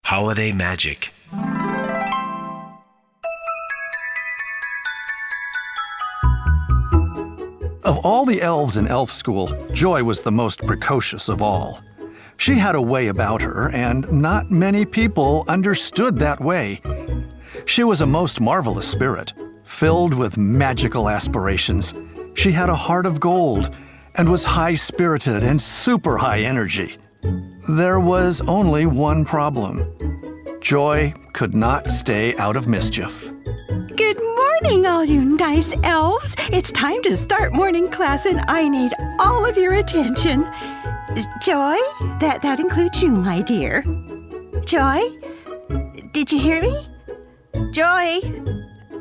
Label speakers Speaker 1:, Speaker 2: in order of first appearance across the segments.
Speaker 1: Holiday Magic.
Speaker 2: Of all the elves in elf school, Joy was the most precocious of all. She had a way about her, and not many people understood that way. She was a most marvelous spirit, filled with magical aspirations. She had a heart of gold and was high-spirited and super high energy. There was only one problem. Joy could not stay out of mischief.
Speaker 3: Good morning, all you nice elves. It's time to start morning class, and I need all of your attention. Joy, that includes you, my dear. Joy, did you hear me? Joy?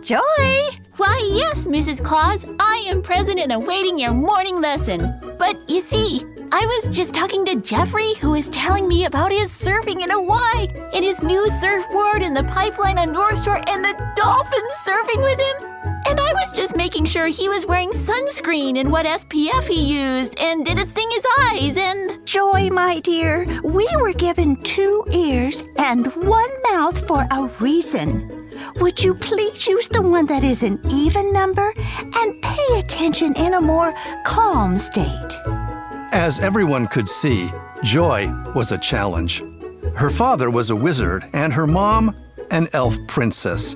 Speaker 3: Joy?
Speaker 4: Why, yes, Mrs. Claus. I am present and awaiting your morning lesson. But you see, I was just talking to Jeffrey, who is telling me about his surfing in Hawaii and his new surfboard and the pipeline on North Shore and the dolphins surfing with him. And I was just making sure he was wearing sunscreen and what SPF he used and did it sting his eyes and...
Speaker 3: Joy, my dear, we were given 2 ears and 1 mouth for a reason. Would you please use the one that is an even number and pay attention in a more calm state?
Speaker 2: As everyone could see, Joy was a challenge. Her father was a wizard and her mom an elf princess.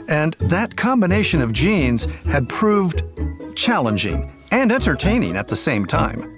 Speaker 2: And that combination of genes had proved challenging and entertaining at the same time.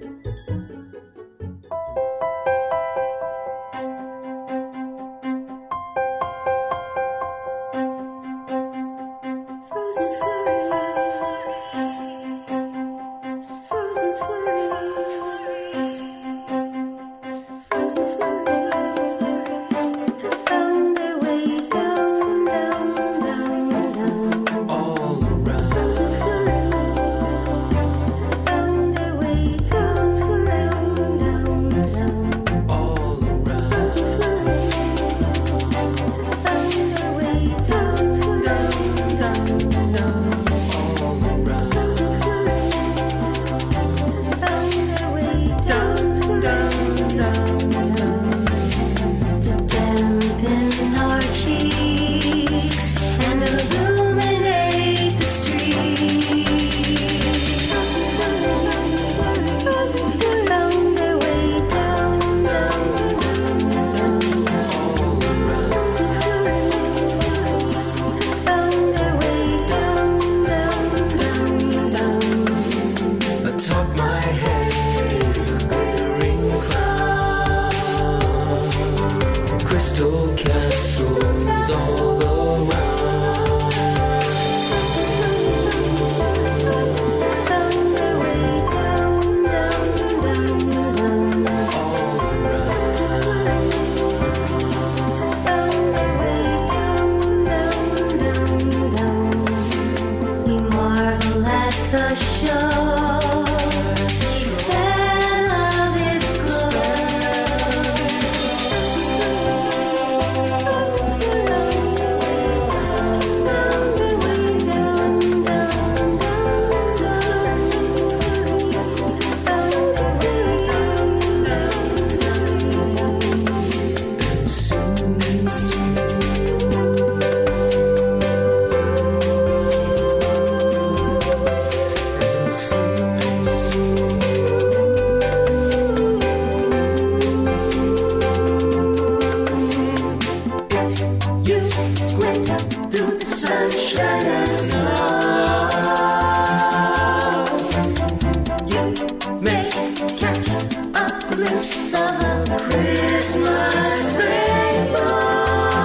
Speaker 5: Christmas rainbow.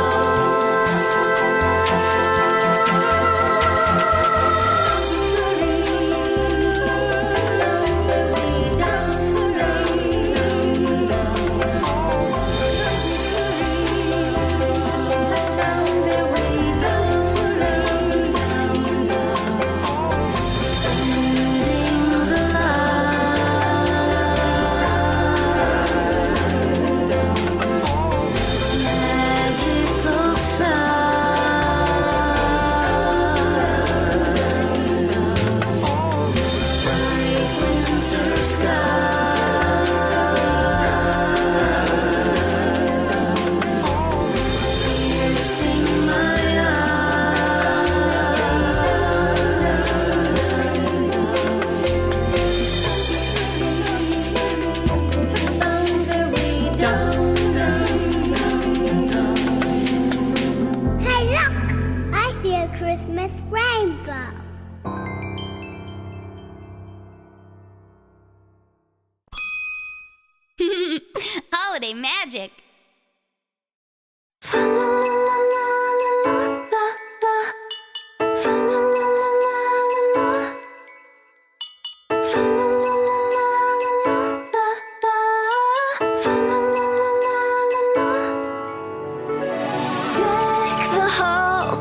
Speaker 1: magic.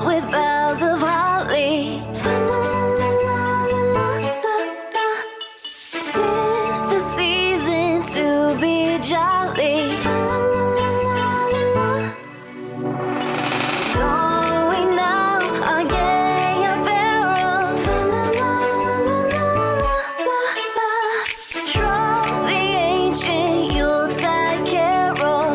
Speaker 5: With boughs of holly, 'tis the season to be jolly. Going now, our gay apparel. Troll the ancient Yuletide carol.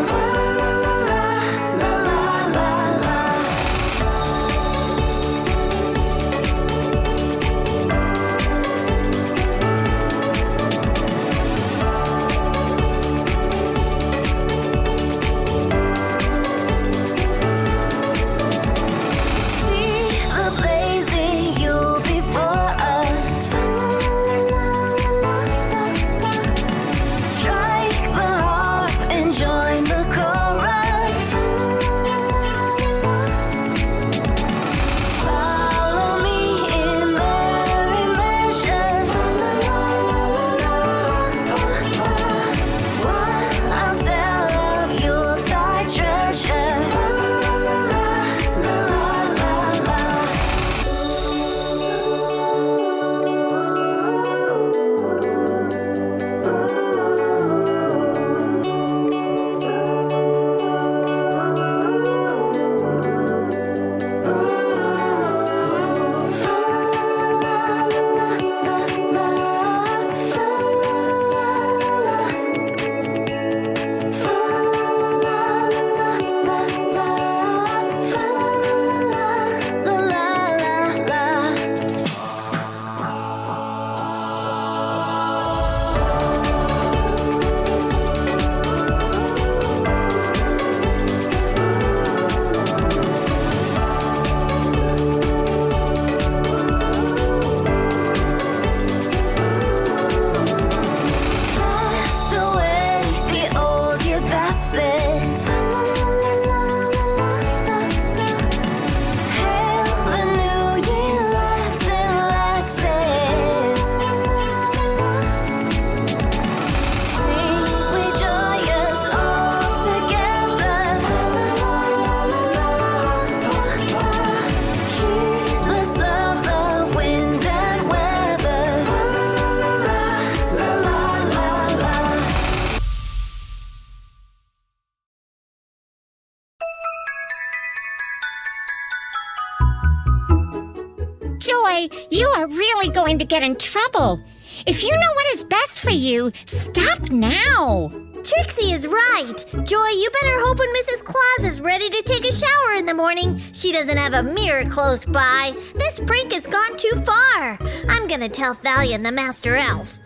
Speaker 1: Joy, you are really going to get in trouble. If you know what is best for you, stop now.
Speaker 6: Trixie is right. Joy, you better hope when Mrs. Claus is ready to take a shower in the morning, she doesn't have a mirror close by. This prank has gone too far. I'm gonna tell Thalion, the master elf.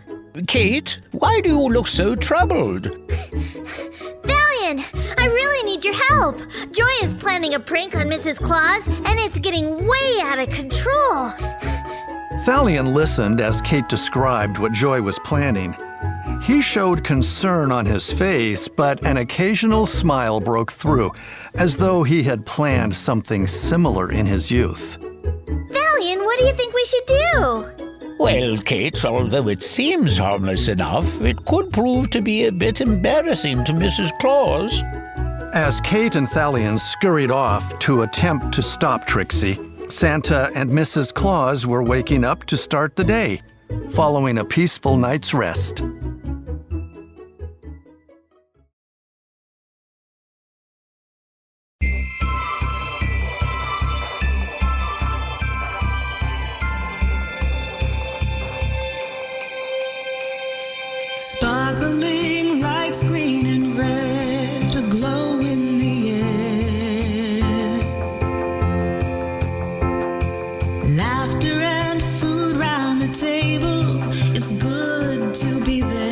Speaker 7: Kate, why do you look so troubled?
Speaker 6: Thalion, I really need your help. Joy is planning a prank on Mrs. Claus, and it's getting way out of control.
Speaker 2: Thalion listened as Kate described what Joy was planning. He showed concern on his face, but an occasional smile broke through, as though he had planned something similar in his youth.
Speaker 6: Thalion, what do you think we should do?
Speaker 7: Well, Kate, although it seems harmless enough, it could prove to be a bit embarrassing to Mrs. Claus.
Speaker 2: As Kate and Thalion scurried off to attempt to stop Trixie, Santa and Mrs. Claus were waking up to start the day, following a peaceful night's rest.
Speaker 8: Sparkling lights, green and red, a glow in the air. Laughter and food round the table, it's good to be there.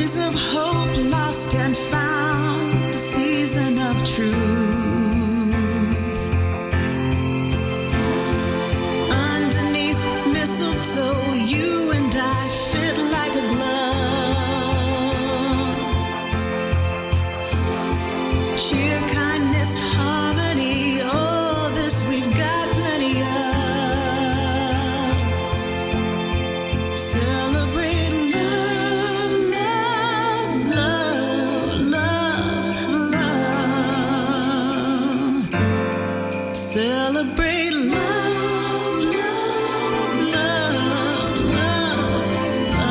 Speaker 8: Stories of hope lost and found, a season of truth. Underneath mistletoe, you and I fit like a glove. Cheer, kindness, harmony, all this we've got plenty of. Celebrate love, love, love, love, love. Celebrate love, love, love, love, love.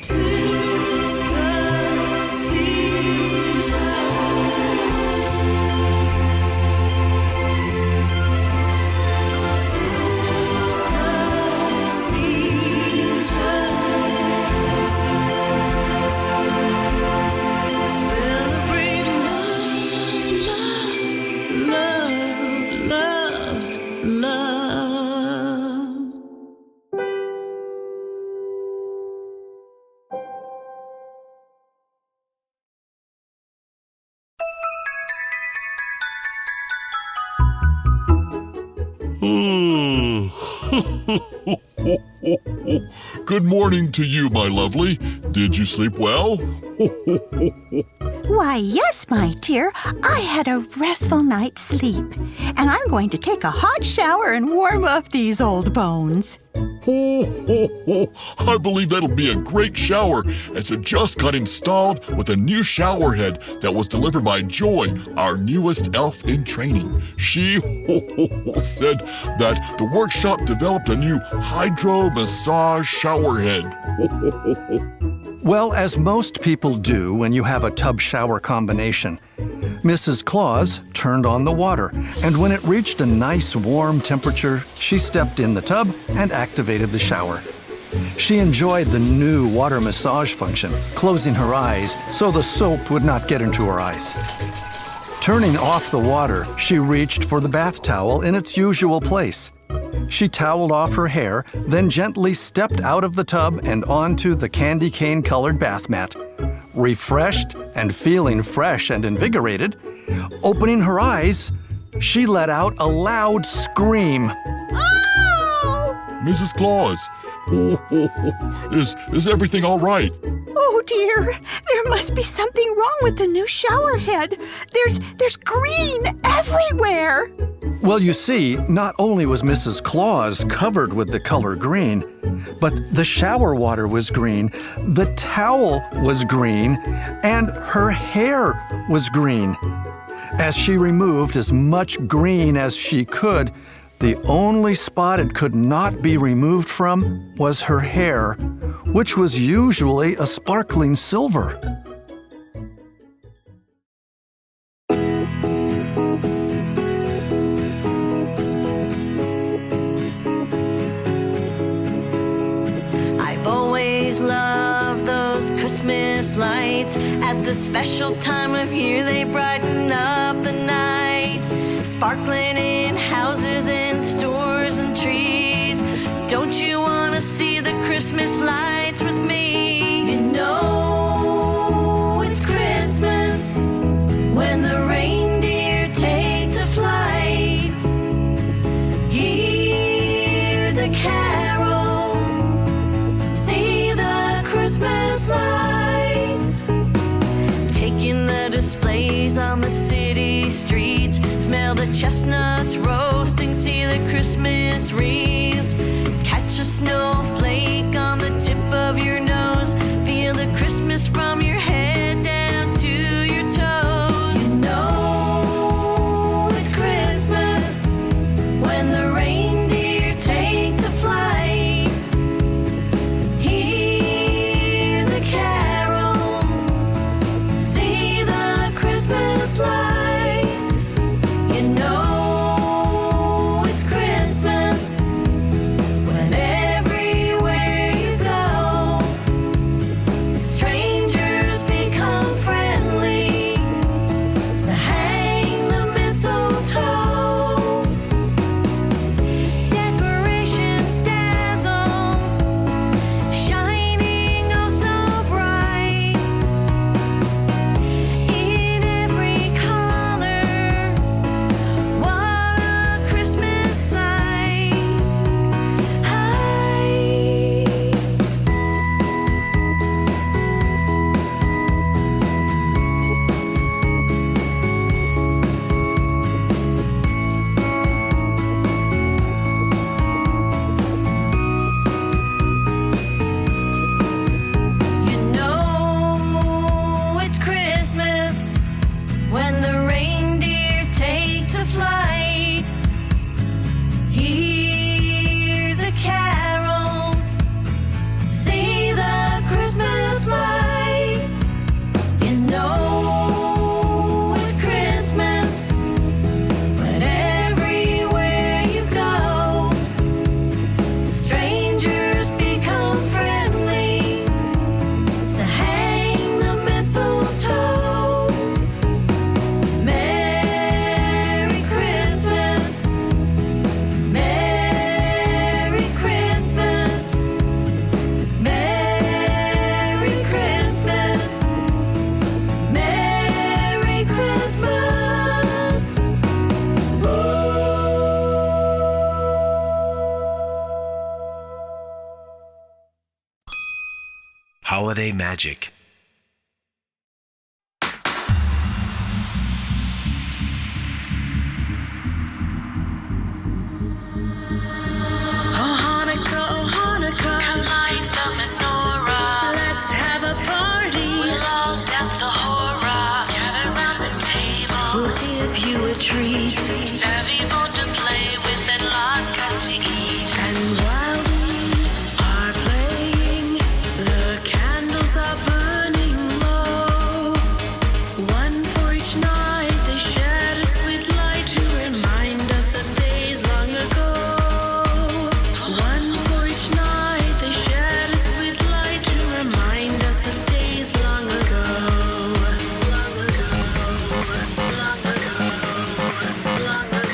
Speaker 8: Tis the season. Celebrate love, love, love, love.
Speaker 9: Good morning to you, my lovely. Did you sleep well?
Speaker 3: Why, yes, my dear. I had a restful night's sleep. And I'm going to take a hot shower and warm up these old bones.
Speaker 9: I believe that'll be a great shower, as it just got installed with a new shower head that was delivered by Joy, our newest elf in training. She said that the workshop developed a new hydro massage shower head.
Speaker 2: Well, as most people do when you have a tub-shower combination, Mrs. Claus turned on the water, and when it reached a nice warm temperature, she stepped in the tub and activated the shower. She enjoyed the new water massage function, closing her eyes so the soap would not get into her eyes. Turning off the water, she reached for the bath towel in its usual place. She toweled off her hair, then gently stepped out of the tub and onto the candy cane-colored bath mat. Refreshed and feeling fresh and invigorated, opening her eyes, she let out a loud scream.
Speaker 9: Mrs. Claus, is everything all right?
Speaker 3: Oh dear, there must be something wrong with the new shower head. There's green everywhere.
Speaker 2: Well, you see, not only was Mrs. Claus covered with the color green, but the shower water was green, the towel was green, and her hair was green. As she removed as much green as she could, the only spot it could not be removed from was her hair, which was usually a sparkling silver.
Speaker 5: I've always loved those Christmas lights. At the special time of year, they brighten up the night. Sparkling in houses and stores and trees. Don't you want to see the Christmas lights with me? You know it's Christmas when the reindeer take to flight. Hear the carols, see the Christmas lights. Taking the displays on the city streets. Smell the chestnuts roasting, see the Christmas wreaths. Catch a snowflake on the tip of your nose. Feel the Christmas from your head down to your toes. You know it's Christmas when the reindeer take to flight. Hear the carols, see the Christmas lights. You know it's Christmas when every
Speaker 10: holiday magic.
Speaker 5: Oh Hanukkah, come light the menorah. Let's have a party. We'll all dance the hora. Gather round the table. We'll give you a treat. Everyone to play with and lots to eat. And while we are playing, the candles are burning low. One for each night, they shed a sweet light to remind us of days long ago. One for each night, they shed a sweet light to remind us of days long ago. Long ago, long ago, long ago, long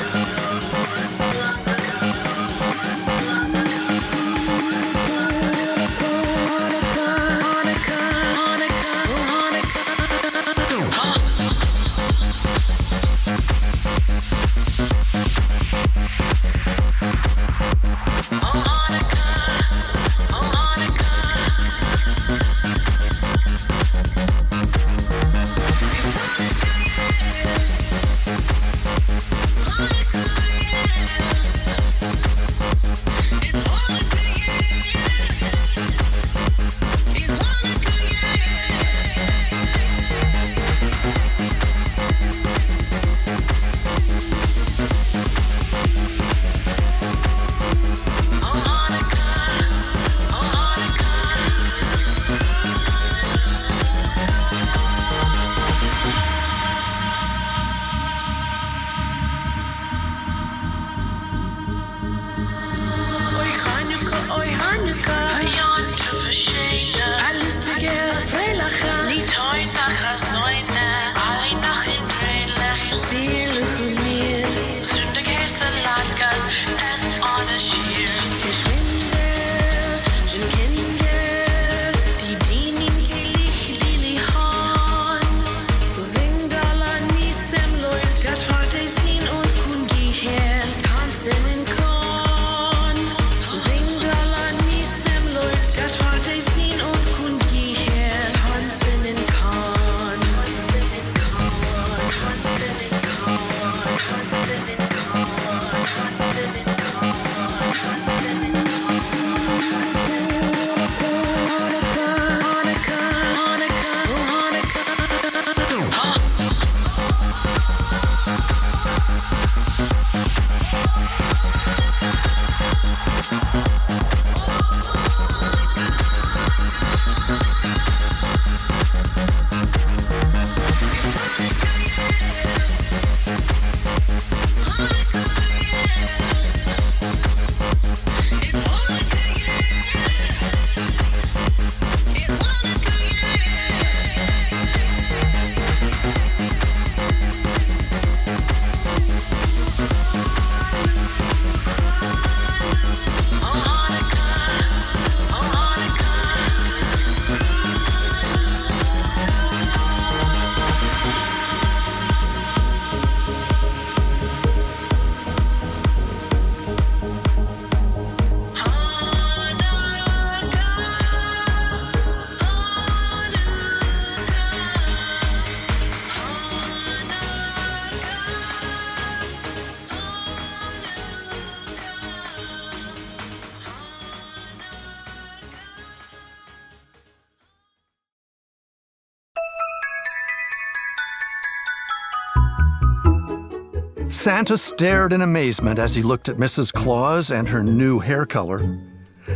Speaker 2: Santa stared in amazement as he looked at Mrs. Claus and her new hair color.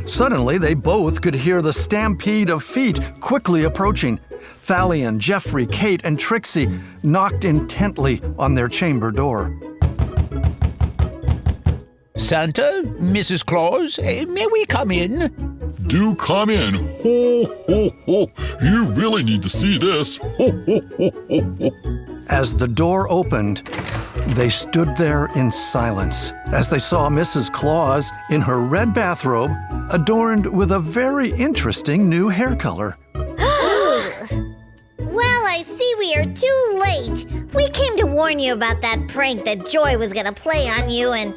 Speaker 2: Suddenly, they both could hear the stampede of feet quickly approaching. Thalion, Jeffrey, Kate, and Trixie knocked intently on their chamber door.
Speaker 7: Santa, Mrs. Claus, may we come in?
Speaker 9: Do come in. Ho, ho, ho. You really need to see this. Ho, ho, ho, ho, ho.
Speaker 2: As the door opened, they stood there in silence as they saw Mrs. Claus in her red bathrobe, adorned with a very interesting new hair color.
Speaker 6: Well, I see we are too late. We came to warn you about that prank that Joy was gonna play on you and...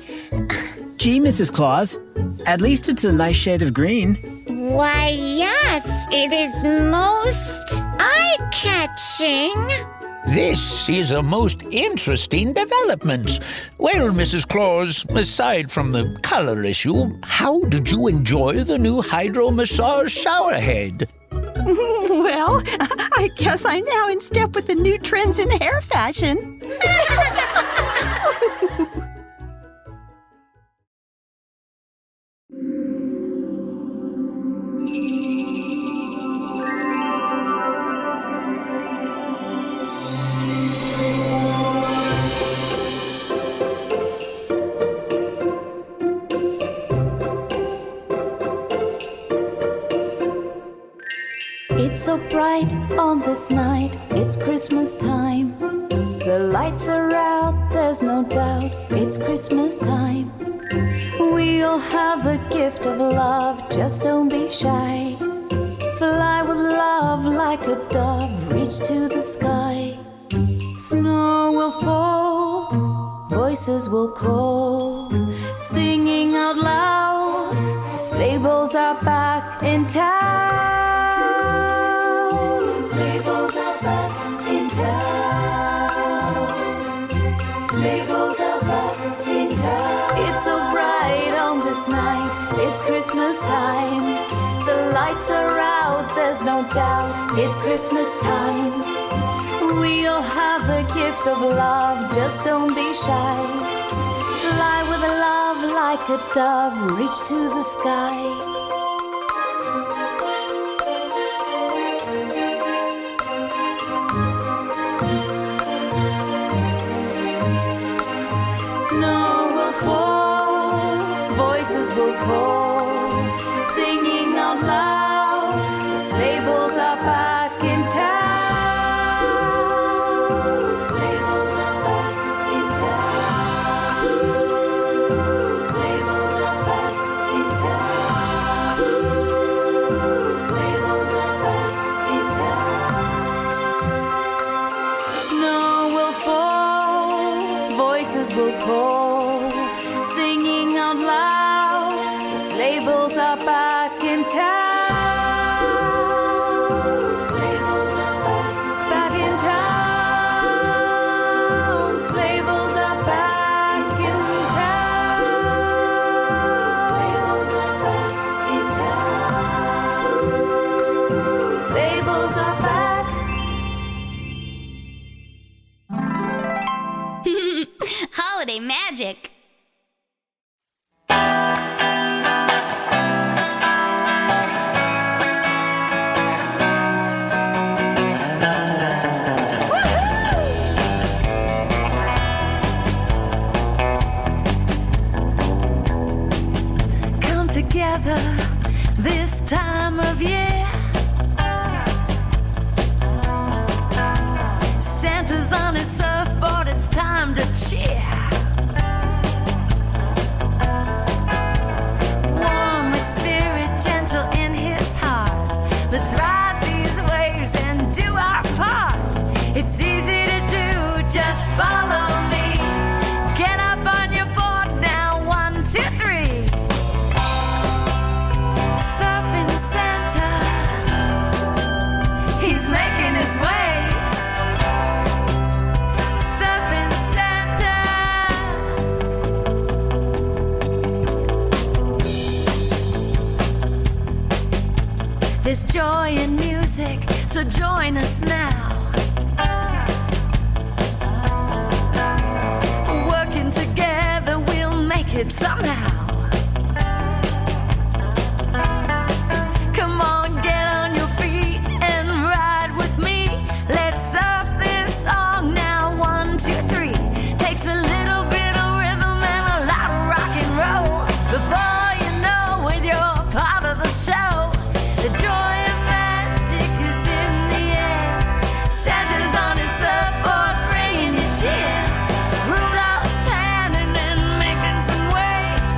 Speaker 11: Gee, Mrs. Claus, at least it's a nice shade of green.
Speaker 1: Why, yes, it is most eye-catching.
Speaker 7: This is a most interesting development. Well, Mrs. Claus, aside from the color issue, how did you enjoy the new hydro massage shower head?
Speaker 3: Well, I guess I'm now in step with the new trends in hair fashion.
Speaker 5: It's so bright on this night, it's Christmas time. The lights are out, there's no doubt, it's Christmas time. We all have the gift of love, just don't be shy. Fly with love like a dove, reach to the sky. Snow will fall, voices will call, singing out loud, sleigh bells are back in town. Sleigh bells are back in town. Sleigh bells are back in town. It's so bright on this night, it's Christmas time. The lights are out, there's no doubt, it's Christmas time. We all have the gift of love, just don't be shy. Fly with love like a dove, reach to the sky. Snow will fall, voices will call, singing out loud, the sleigh bells are back in town. Sleigh bells are back in town. Sleigh bells are back in town. Sleigh bells are back in town. Snow will fall, voices will call, singing out loud, the sleigh bells are back in town. Sleigh bells are back in town. Sleigh bells are back in town. Sleigh bells are back in town. Sleigh bells are back.
Speaker 10: Holiday magic.
Speaker 5: Come together this time of year. Santa's on his surfboard, it's time to cheer. Warm with spirit, gentle in his heart. Let's ride these waves and do our part. It's easy to do, just follow me. Get up on your board now, 1, 2, 3. Surfing Santa, he's making his waves. Surfing Santa. There's joy in music, so join us now. Working together, we'll make it somehow. Come on, get on your feet and ride with me. Let's surf this song now, 1, 2, 3. Takes a little bit of rhythm and a lot of rock and roll. Before you know it, you're part of the show. The joy of magic is in the air. Santa's on his surfboard, bringing you cheer. Rudolph's tanning and making some waves.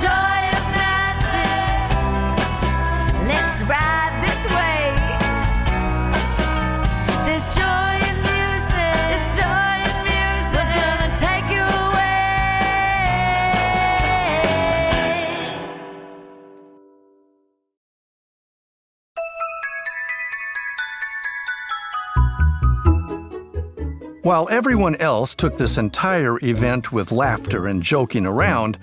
Speaker 5: joy of magic. Let's ride this way. There's joy in music. There's joy in music. We're gonna take you away.
Speaker 2: While everyone else took this entire event with laughter and joking around,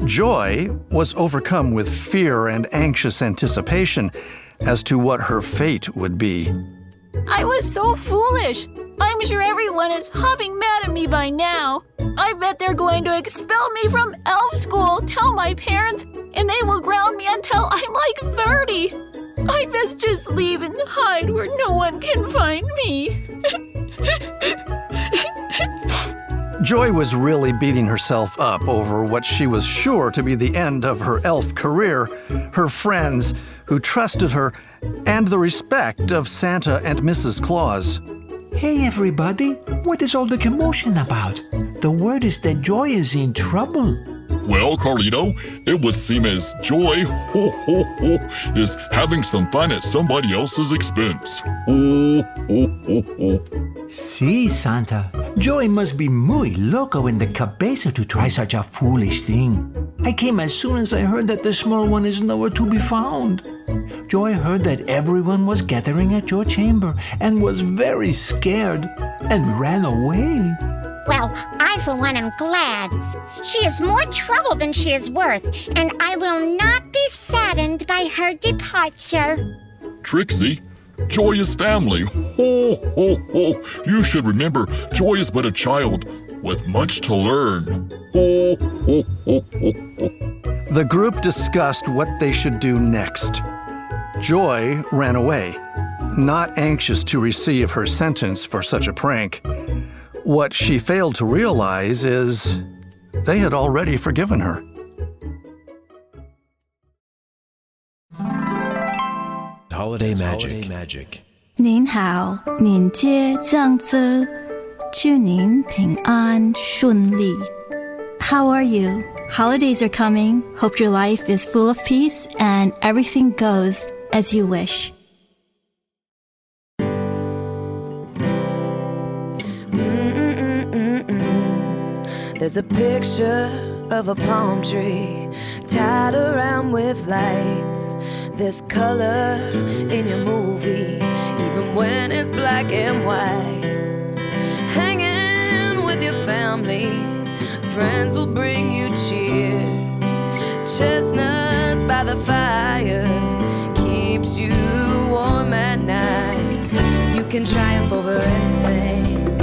Speaker 2: Joy was overcome with fear and anxious anticipation as to what her fate would be.
Speaker 4: I was so foolish. I'm sure everyone is hopping mad at me by now. I bet they're going to expel me from elf school, tell my parents, and they will ground me until I'm like 30. I best just leave and hide where no one can find me.
Speaker 2: Joy was really beating herself up over what she was sure to be the end of her elf career, her friends who trusted her, and the respect of Santa and Mrs. Claus.
Speaker 11: Hey everybody, what is all the commotion about? The word is that Joy is in trouble.
Speaker 9: Well, Carlito, it would seem as Joy is having some fun at somebody else's expense.
Speaker 11: See, Santa, Joy must be muy loco in the cabeza to try such a foolish thing. I came as soon as I heard that the small one is nowhere to be found. Joy heard that everyone was gathering at your chamber and was very scared and ran away.
Speaker 1: Well, I for one am glad. She is more trouble than she is worth, and I will not be saddened by her departure.
Speaker 9: Trixie, Joy is family. You should remember, Joy is but a child with much to learn.
Speaker 2: The group discussed what they should do next. Joy ran away, not anxious to receive her sentence for such a prank. What she failed to realize is they had already forgiven her.
Speaker 12: Holiday Magic.
Speaker 13: 您好，您接这样子，祝您平安顺利。How are you? Holidays are coming. Hope your life is full of peace and everything goes as you wish.
Speaker 5: There's a picture of a palm tree tied around with lights. There's color in your movie, even when it's black and white. Hanging with your family, friends will bring you cheer. Chestnuts by the fire keeps you warm at night. You can triumph over anything,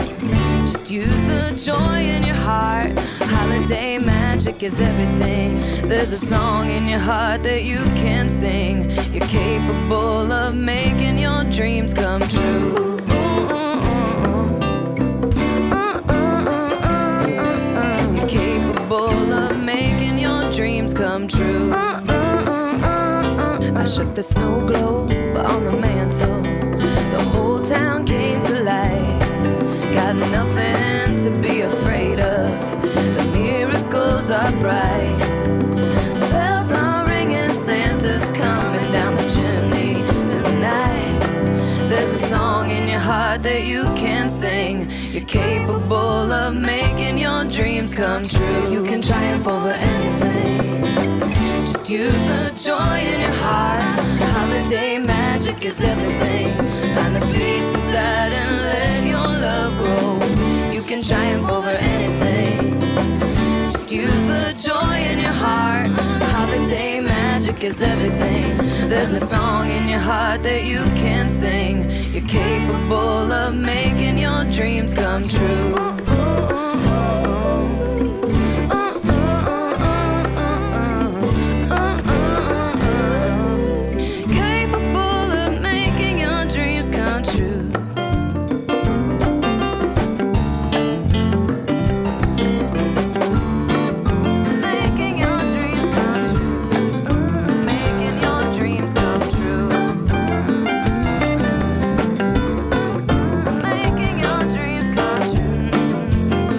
Speaker 5: just use the joy in your heart. Holiday magic is everything. There's a song in your heart that you can sing. You're capable of making your dreams come true. You're capable of making your dreams come true. I shook the snow globe on the mantle. The whole town came to life. Got nothing to be afraid of. The miracles are bright. Bells are ringing, Santa's coming down the chimney tonight. There's a song in your heart that you can sing. You're capable of making your dreams come true. You can triumph over anything, just use the joy in your heart. Holiday magic is everything. Find the peace inside and let your love grow. You can triumph over anything, just use the joy in your heart. Holiday magic is everything. There's a song in your heart that you can sing. You're capable of making your dreams come true.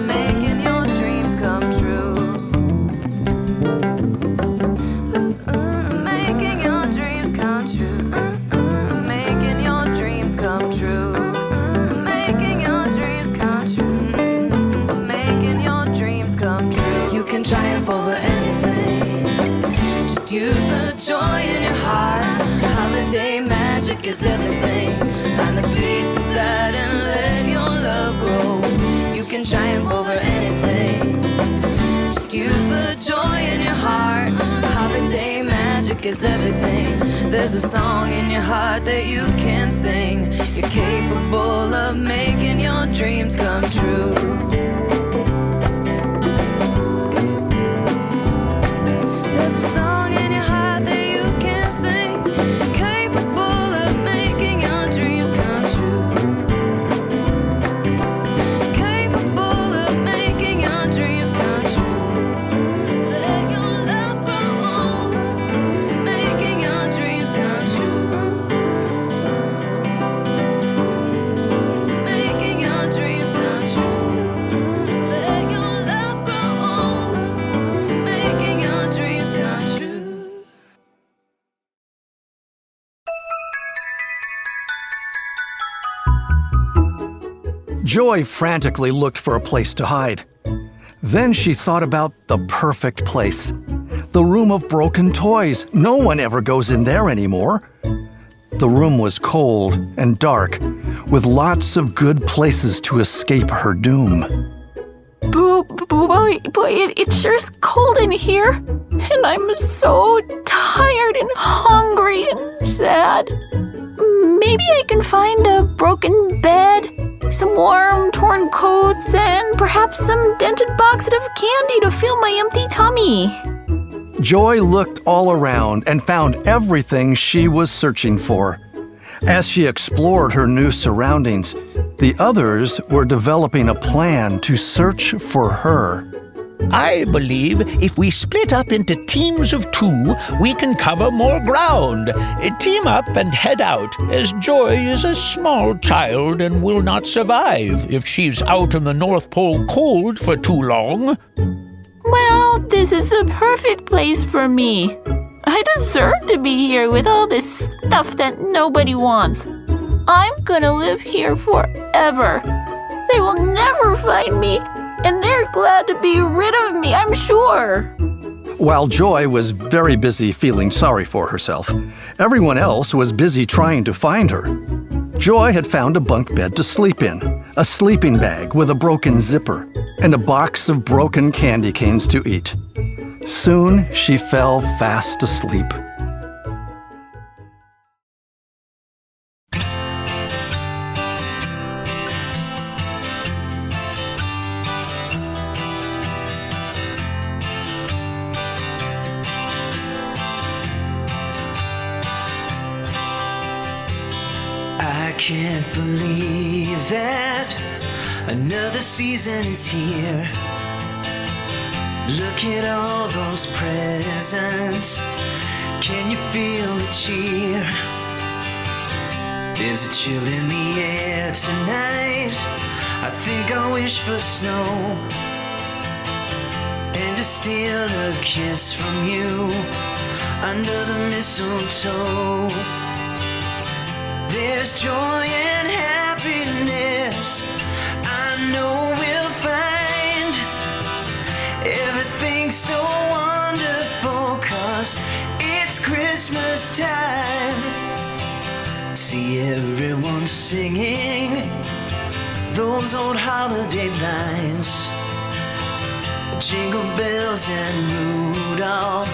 Speaker 5: Making your magic is everything. Find the peace inside and let your love grow. You can triumph over anything. Just use the joy in your heart. Holiday magic is everything. There's a song in your heart that you can sing. You're capable of making your dreams come true. There's a song in your heart that you can sing. Capable of making your dreams come true. Capable of making your dreams come true. Let your love grow old. Making your dreams come true. Making your dreams come true. Let your love grow old. Making your dreams come true.
Speaker 2: Joy frantically looked for a place to hide. Then she thought about the perfect place. The room of broken toys. No one ever goes in there anymore. The room was cold and dark, with lots of good places to escape her doom.
Speaker 4: Boy, it sure's cold in here. And I'm so tired and hungry and sad. Maybe I can find a broken bed, some warm, torn coats, and perhaps some dented box of candy to fill my empty tummy.
Speaker 2: Joy looked all around and found everything she was searching for. As she explored her new surroundings, the others were developing a plan to search for her.
Speaker 7: I believe if we split up into teams of 2, we can cover more ground. Team up and head out, as Joy is a small child and will not survive if she's out in the North Pole cold for too long.
Speaker 4: Well, this is the perfect place for me. I deserve to be here with all this stuff that nobody wants. I'm gonna live here forever. They will never find me, and they're glad to be rid of me, I'm sure.
Speaker 2: While Joy was very busy feeling sorry for herself, everyone else was busy trying to find her. Joy had found a bunk bed to sleep in, a sleeping bag with a broken zipper, and a box of broken candy canes to eat. Soon she fell fast asleep.
Speaker 8: I can't believe that another season is here. Look at all those presents. Can you feel the cheer? There's a chill in the air tonight. I think I wish for snow, and to steal a kiss from you under the mistletoe. There's joy and happiness I know we'll find. Everything's so wonderful 'cause it's Christmas time. See everyone singing those old holiday lines. Jingle bells and Rudolph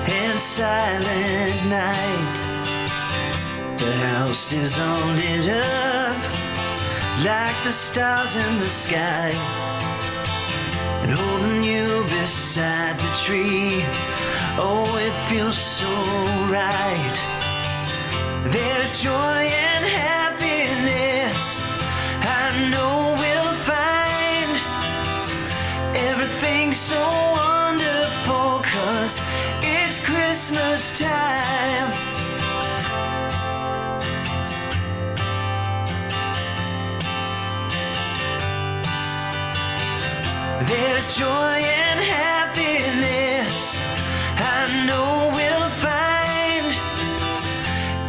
Speaker 8: and Silent Night. The house is all lit up like the stars in the sky, and holding you beside the tree, oh, it feels so right. There's joy and happiness I know we'll find. Everything's so wonderful 'cause it's Christmas time. There's joy and happiness I know we'll find.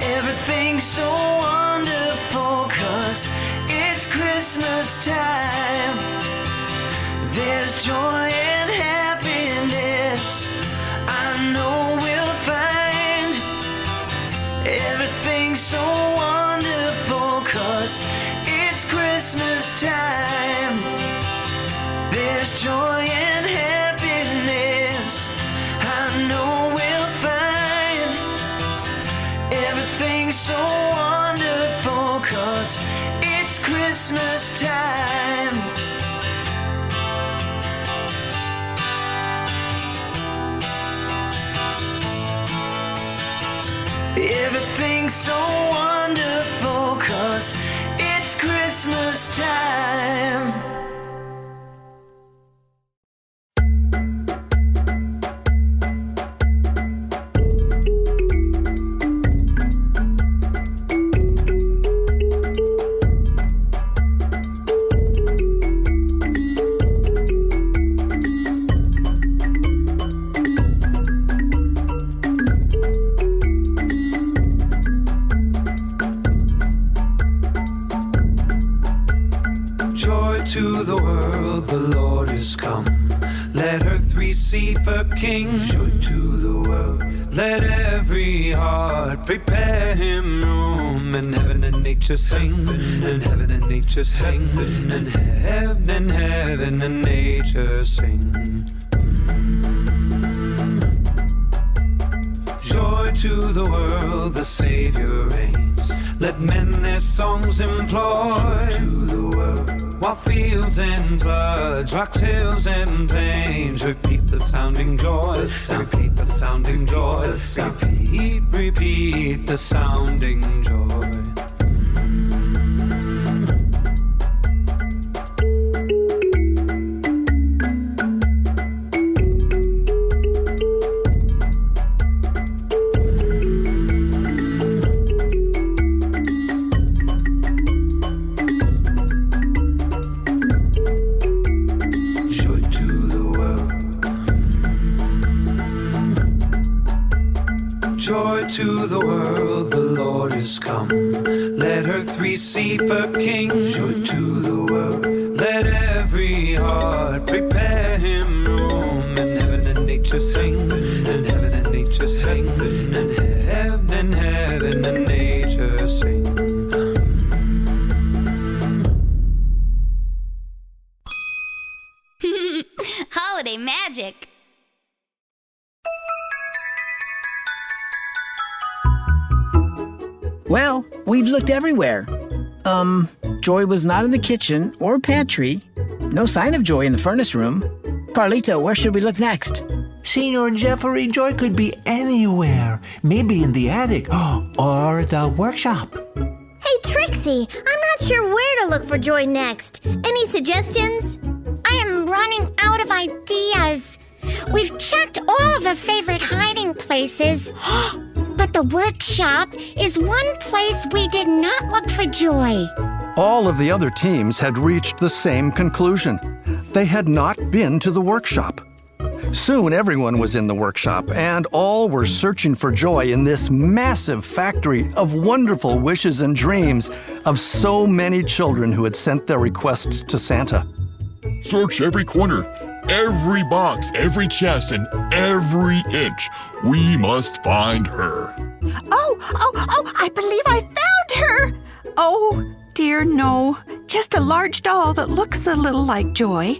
Speaker 8: Everything's so wonderful 'cause it's Christmas time. There's joy and happiness I know we'll find. Everything's so wonderful 'cause it's Christmas time. There's joy and happiness I know we'll find. Everything's so wonderful 'cause it's Christmas time. Everything's so wonderful 'cause it's Christmas time.
Speaker 11: To the world, the Lord is come. Let earth receive her King. Joy to the world. Let every heart prepare him room. And heaven and nature sing. And heaven and nature sing. And heaven and nature sing. Joy to the world, the Savior reigns. Let men their songs employ. Joy to the world. While fields and floods, rocks, hills and plains repeat the sounding joy. Repeat the sounding joy. Repeat the sounding joy. Joy to the world, the Lord is come. Let earth receive her King. Joy to the world. Let every heart prepare him room. And heaven and nature sing. And heaven and nature sing. And heaven and nature sing.
Speaker 10: Holiday magic.
Speaker 14: Well, we've looked everywhere. Joy was not in the kitchen or pantry. No sign of Joy in the furnace room. Carlito, where should we look next?
Speaker 11: Senor Jeffery, Joy could be anywhere. Maybe in the attic or the workshop.
Speaker 6: Hey, Trixie, I'm not sure where to look for Joy next. Any suggestions?
Speaker 1: I am running out of ideas. We've checked all of her favorite hiding places. But the workshop is one place we did not look for Joy.
Speaker 2: All of the other teams had reached the same conclusion. They had not been to the workshop. Soon everyone was in the workshop, and all were searching for Joy in this massive factory of wonderful wishes and dreams of so many children who had sent their requests to Santa.
Speaker 9: Search every corner, every box, every chest, and every inch. We must find her.
Speaker 3: Oh, I believe I found her. Oh, dear, no. Just a large doll that looks a little like Joy.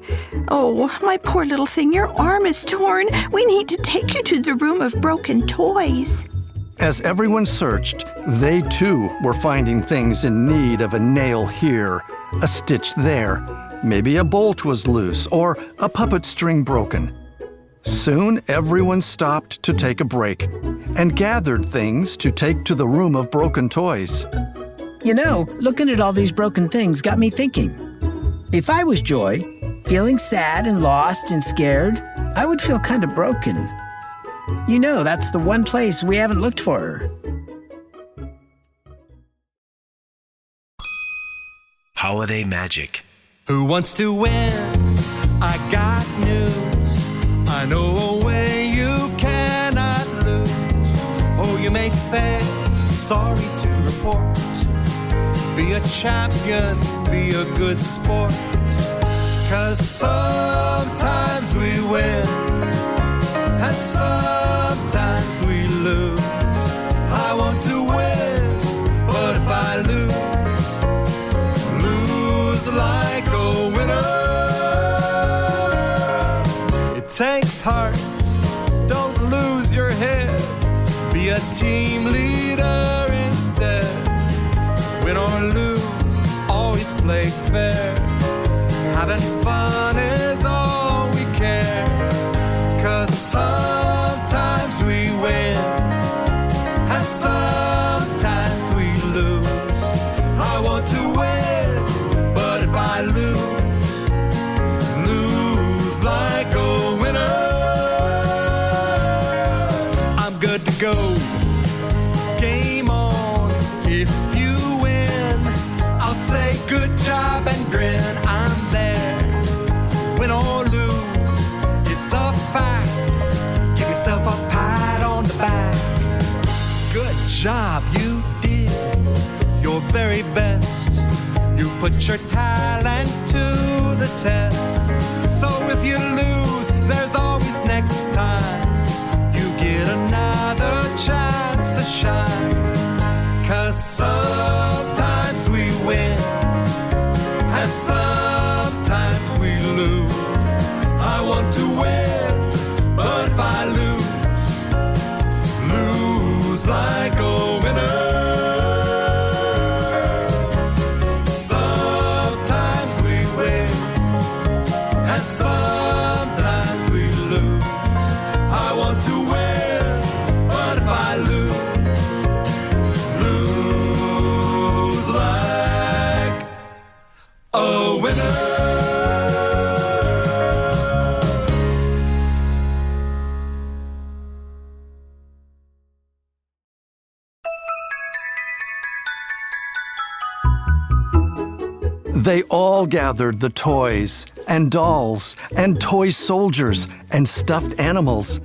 Speaker 3: Oh, my poor little thing, your arm is torn. We need to take you to the room of broken toys.
Speaker 2: As everyone searched, they too were finding things in need of a nail here, a stitch there. Maybe a bolt was loose or a puppet string broken. Soon everyone stopped to take a break and gathered things to take to the room of broken toys.
Speaker 14: You know, looking at all these broken things got me thinking. If I was Joy, feeling sad and lost and scared, I would feel kind of broken. You know, that's the one place we haven't looked for her.
Speaker 12: Holiday magic.
Speaker 8: Who wants to win? I got news. I know a way you cannot lose. Oh, you may fail, sorry to report. Be a champion, be a good sport. 'Cause sometimes we win, and sometimes we lose. I want to win. team leader instead. Win or lose, always play fair. Having fun is all we care. 'Cause sometimes we win and sometimes we lose. I want to win, but if I lose like a winner. I'm good to go. Game on. If you win, I'll say good job and grin. I'm there. Win or lose, it's a fact. Give yourself a pat on the back. Good job, you did your very best. You put your talent to the test. So if you lose, there's always next time. You get another chance to shine. 'Cause sometimes we win and sometimes we lose. I want to win, but if I lose like a winner. Sometimes we win and sometimes we lose. I want to win, but if I lose like a winner.
Speaker 2: They all gathered the toys and dolls and toy soldiers and stuffed animals.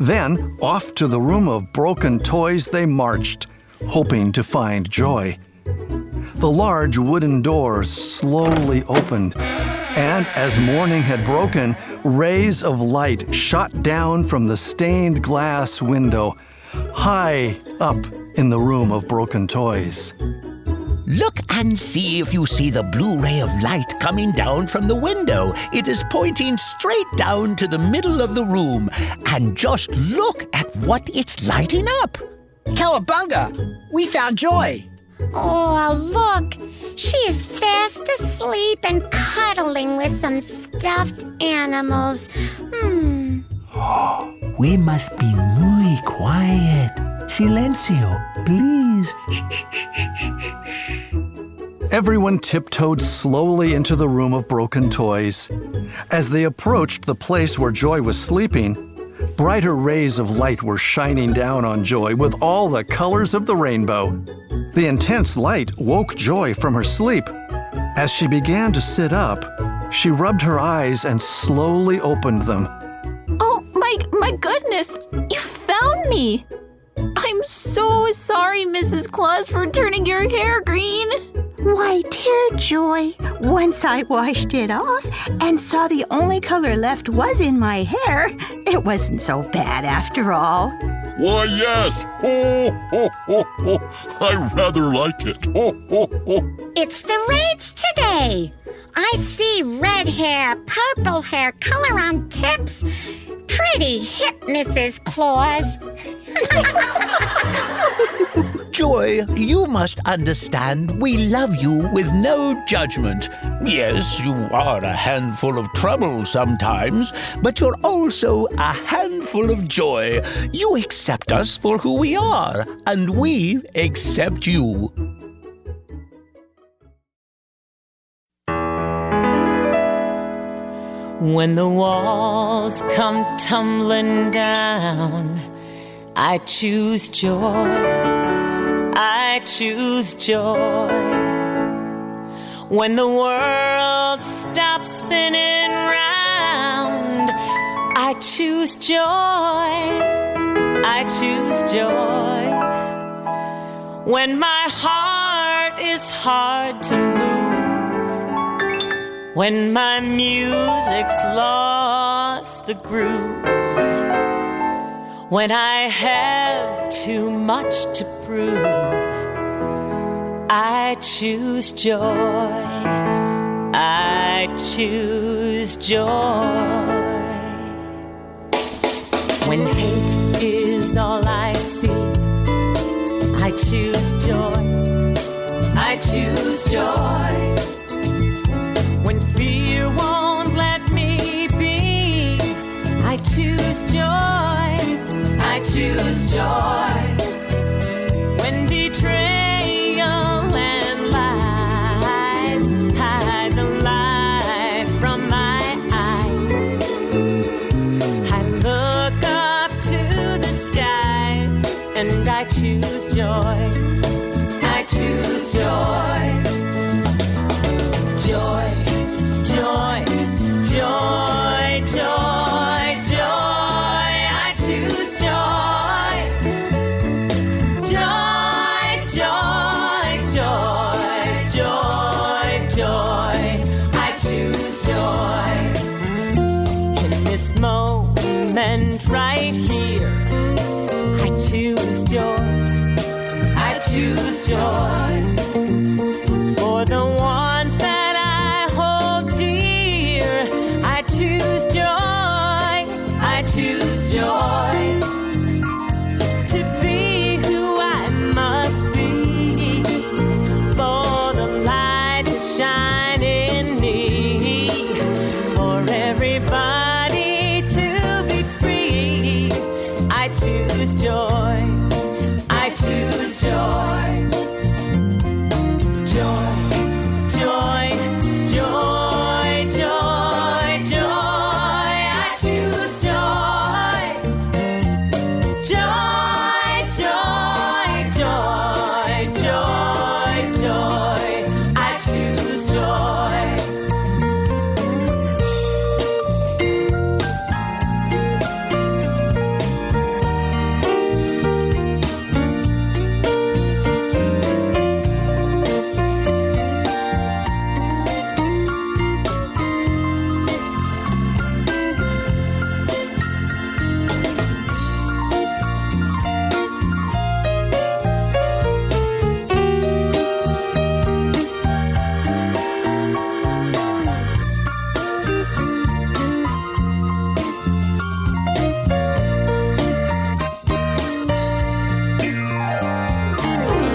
Speaker 2: Then, off to the room of broken toys they marched, hoping to find Joy. The large wooden doors slowly opened, and as morning had broken, rays of light shot down from the stained glass window, high up in the room of broken toys.
Speaker 7: Look and see if you see the blue ray of light coming down from the window. It is pointing straight down to the middle of the room. And just look at what it's lighting up.
Speaker 14: Cowabunga! We found Joy.
Speaker 1: Oh, look. She is fast asleep and cuddling with some stuffed animals.
Speaker 11: We must be muy quiet. Silencio, please. Shh, shh, shh, shh, shh.
Speaker 2: Everyone tiptoed slowly into the room of broken toys. As they approached the place where Joy was sleeping, brighter rays of light were shining down on Joy with all the colors of the rainbow. The intense light woke Joy from her sleep. As she began to sit up, she rubbed her eyes and slowly opened them.
Speaker 4: Oh, my goodness! You found me! I'm so sorry, Mrs. Claus, for turning your hair green.
Speaker 3: Why, dear Joy, once I washed it off and saw the only color left was in my hair, it wasn't so bad after all.
Speaker 9: Why, yes. Ho, ho, ho, ho. I rather like it. Ho, ho, ho.
Speaker 1: It's the rage today. I see red hair, purple hair, color on tips. Pretty hip, Mrs. Claus.
Speaker 7: Joy, you must understand we love you with no judgment. Yes, you are a handful of trouble sometimes, but you're also a handful of joy. You accept us for who we are, and we accept you.
Speaker 5: When the walls come tumbling down, I choose joy. I choose joy. When the world stops spinning round, I choose joy. I choose joy. When my heart is hard to move, when my music's lost the groove, when I have too much to prove, I choose joy. I choose joy. When hate is all I see, joy. I choose joy. When fear won't let me be, I choose joy. I choose joy. When betrayal and lies hide the light from my eyes, I look up to the skies and I choose joy. I choose joy. Joy, joy, joy, joy, joy. I choose joy. Joy, joy, joy, joy, joy. I choose joy. In this moment right here, I choose joy. I choose joy. For the ones that I hold dear, I choose joy. I choose joy. To be who I must be, for the light to shine in me, for everybody to be free. I choose joy. I choose joy. Joy, joy, joy, joy, joy. I choose joy. Joy, joy, joy, joy, joy. I choose joy.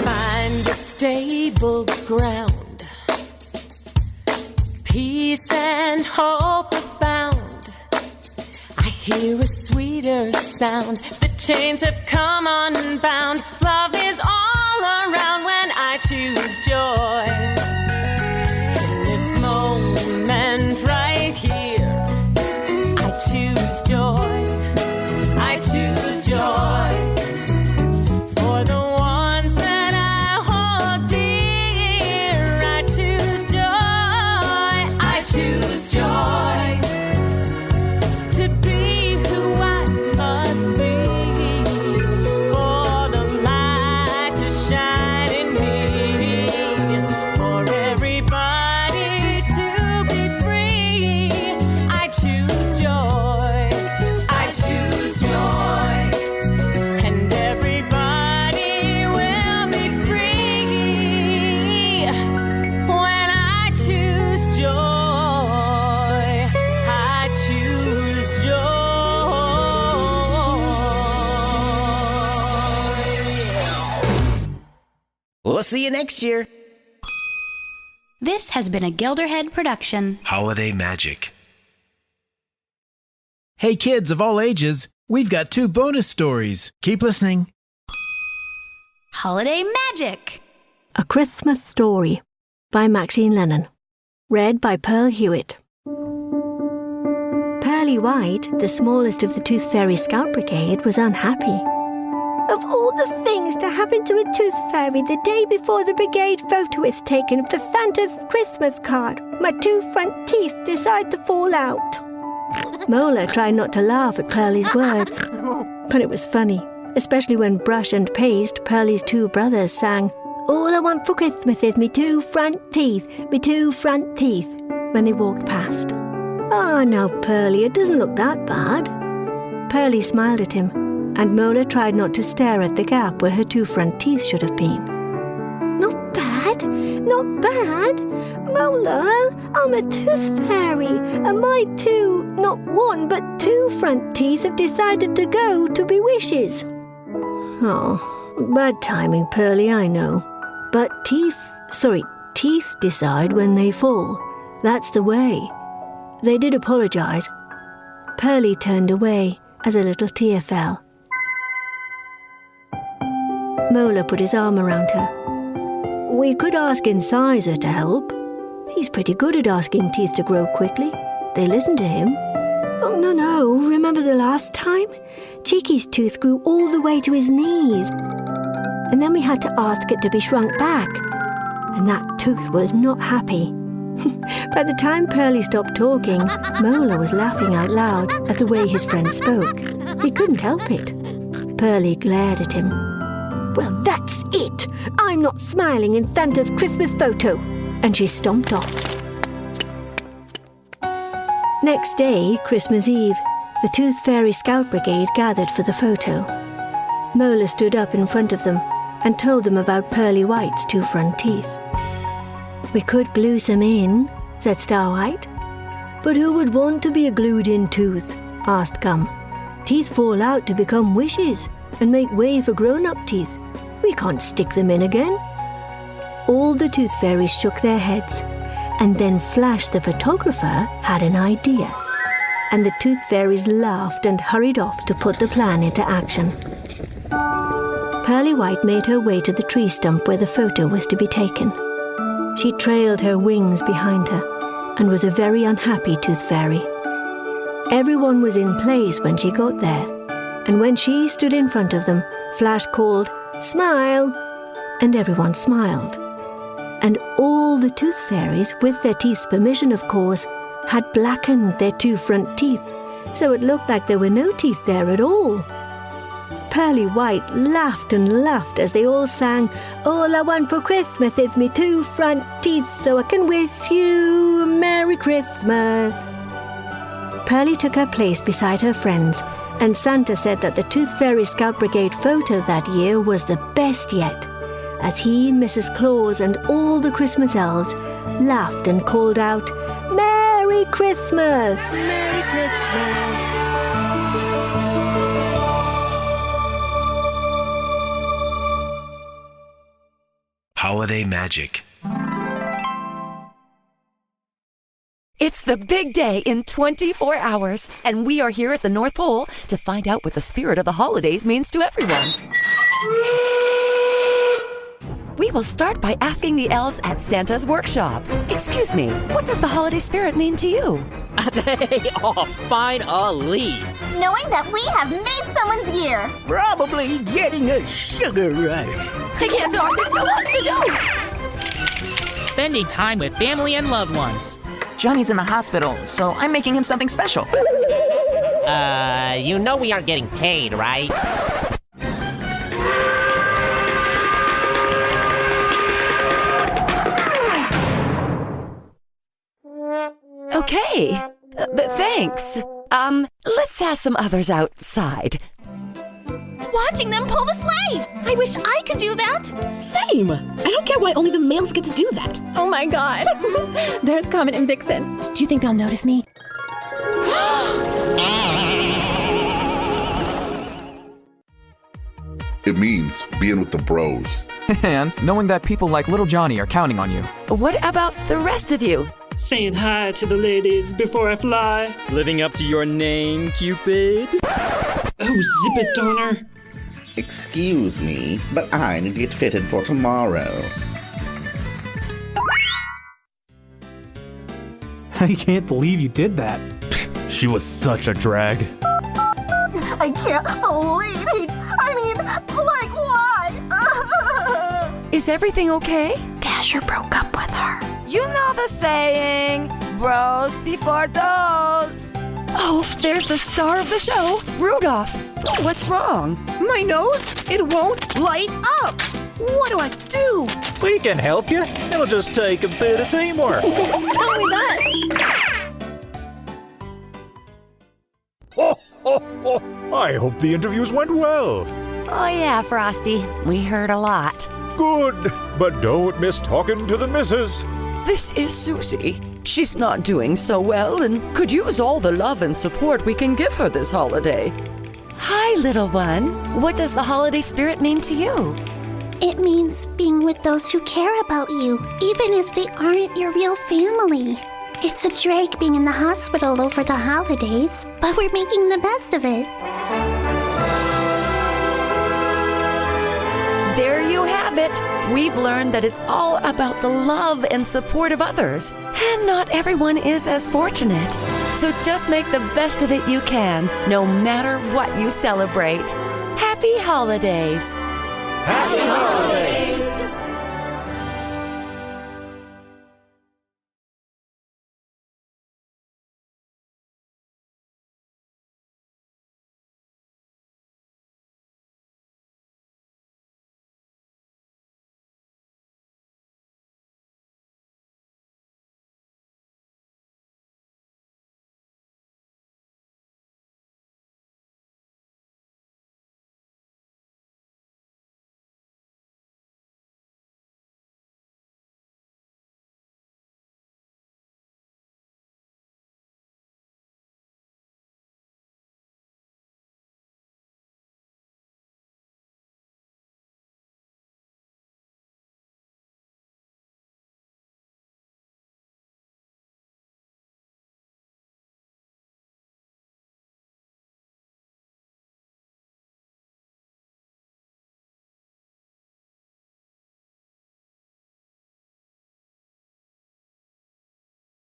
Speaker 5: Find a stable ground, peace and hope abound. I hear a sweeter sound. The chains have come unbound. Love is all around when I choose joy. In this moment right here, I choose joy. I choose joy. For the ones that I hold dear, I choose joy. I choose joy. To be who I must be, for the light to shine in me, for everybody to be free. I choose joy. I choose joy. And everybody will be free when I choose joy. I choose joy.
Speaker 15: We'll see you next year.
Speaker 10: This has been a Gilderhead production.
Speaker 12: Holiday Magic.
Speaker 14: Hey kids of all ages, we've got 2 bonus stories. Keep listening.
Speaker 10: Holiday Magic.
Speaker 16: A Christmas Story by Maxine Lennon. Read by Pearl Hewitt. Pearly White, the smallest of the Tooth Fairy Scout Brigade, was unhappy. Of all the things to happen to a Tooth Fairy the day before the brigade photo is taken for Santa's Christmas card, my 2 front teeth decide to fall out. Mola tried not to laugh at Pearly's words, but it was funny, especially when Brush and Paste, Pearly's 2 brothers, sang, "All I want for Christmas is me 2 front teeth, me 2 front teeth," when they walked past. "Ah, now, Pearly, it doesn't look that bad." Pearly smiled at him, and Mola tried not to stare at the gap where her 2 front teeth should have been. "Not bad, not bad. Mola, I'm a Tooth Fairy, and my 2, not 1, but 2 front teeth have decided to go to be wishes." "Oh, Bad timing, Pearlie, I know. But teeth decide when they fall. That's the way. They did apologize. Pearlie turned away as a little tear fell. Mola put his arm around her. We could ask Incisor to help. He's pretty good at asking teeth to grow quickly. They listen to him. Oh, no. Remember the last time? Cheeky's tooth grew all the way to his knees. And then we had to ask it to be shrunk back. And that tooth was not happy. By the time Pearlie stopped talking, Mola was laughing out loud at the way his friend spoke. He couldn't help it. Pearlie glared at him. Well, that's it! I'm not smiling in Santa's Christmas photo! And she stomped off. Next day, Christmas Eve, the Tooth Fairy Scout Brigade gathered for the photo. Mola stood up in front of them and told them about Pearlie White's 2 front teeth. We could glue some in, said Starlight. But who would want to be a glued-in tooth? Asked Gum. Teeth fall out to become wishes and make way for grown-up teeth. We can't stick them in again. All the Tooth Fairies shook their heads, and then Flash the photographer had an idea. And the Tooth Fairies laughed and hurried off to put the plan into action. Pearlie White made her way to the tree stump where the photo was to be taken. She trailed her wings behind her and was a very unhappy Tooth Fairy. Everyone was in place when she got there, and when she stood in front of them, Flash called, "Smile!" and everyone smiled. And all the Tooth Fairies, with their teeth's permission of course, had blackened their 2 front teeth, so it looked like there were no teeth there at all. Pearlie White laughed and laughed as they all sang, "All I want for Christmas is me 2 front teeth, so I can wish you a Merry Christmas." Pearlie took her place beside her friends, and Santa said that the Tooth Fairy Scout Brigade photo that year was the best yet, as he and Mrs. Claus and all the Christmas elves laughed and called out, "Merry Christmas! Merry Christmas!"
Speaker 12: Holiday Magic.
Speaker 17: It's the big day in 24 hours, and we are here at the North Pole to find out what the spirit of the holidays means to everyone. We will start by asking the elves at Santa's workshop. Excuse me, what does the holiday spirit mean to you?
Speaker 18: A day off, finally.
Speaker 4: Knowing that we have made someone's year.
Speaker 18: Probably getting a sugar rush.
Speaker 17: I can't talk, there's still lots to do.
Speaker 19: Spending time with family and loved ones.
Speaker 20: Johnny's in the hospital, so I'm making him something special.
Speaker 18: You know we aren't getting paid, right?
Speaker 17: Okay, but thanks. Let's ask some others outside.
Speaker 4: Watching them pull the sleigh! I wish I could do that!
Speaker 21: Same! I don't get why only the males get to do that.
Speaker 22: Oh my god! There's Comet and Vixen. Do you think they'll notice me?
Speaker 23: It means being with the bros.
Speaker 24: And knowing that people like little Johnny are counting on you.
Speaker 17: What about the rest of you?
Speaker 25: Saying hi to the ladies before I fly.
Speaker 26: Living up to your name, Cupid.
Speaker 25: Oh, zip it, Donner.
Speaker 27: Excuse me, but I need to get fitted for tomorrow.
Speaker 28: I can't believe you did that.
Speaker 29: She was such a drag.
Speaker 4: I can't believe like why?
Speaker 17: Is everything okay?
Speaker 22: Dasher broke up with her.
Speaker 17: You know the saying, bros before those. Oh, there's the star of the show, Rudolph. What's wrong?
Speaker 28: My nose? It won't light up. What do I do?
Speaker 29: We can help you. It'll just take a bit of teamwork.
Speaker 22: Come with us.
Speaker 29: Ho, ho, ho. I hope the interviews went well.
Speaker 17: Oh yeah, Frosty. We heard a lot.
Speaker 29: Good, but don't miss talking to the missus.
Speaker 17: This is Susie. She's not doing so well and could use all the love and support we can give her this holiday. Hi, little one. What does the holiday spirit mean to you?
Speaker 4: It means being with those who care about you, even if they aren't your real family. It's a drag being in the hospital over the holidays, but we're making the best of it.
Speaker 17: There you have it. We've learned that it's all about the love and support of others, and not everyone is as fortunate. So just make the best of it you can, no matter what you celebrate. Happy holidays!
Speaker 5: Happy holidays!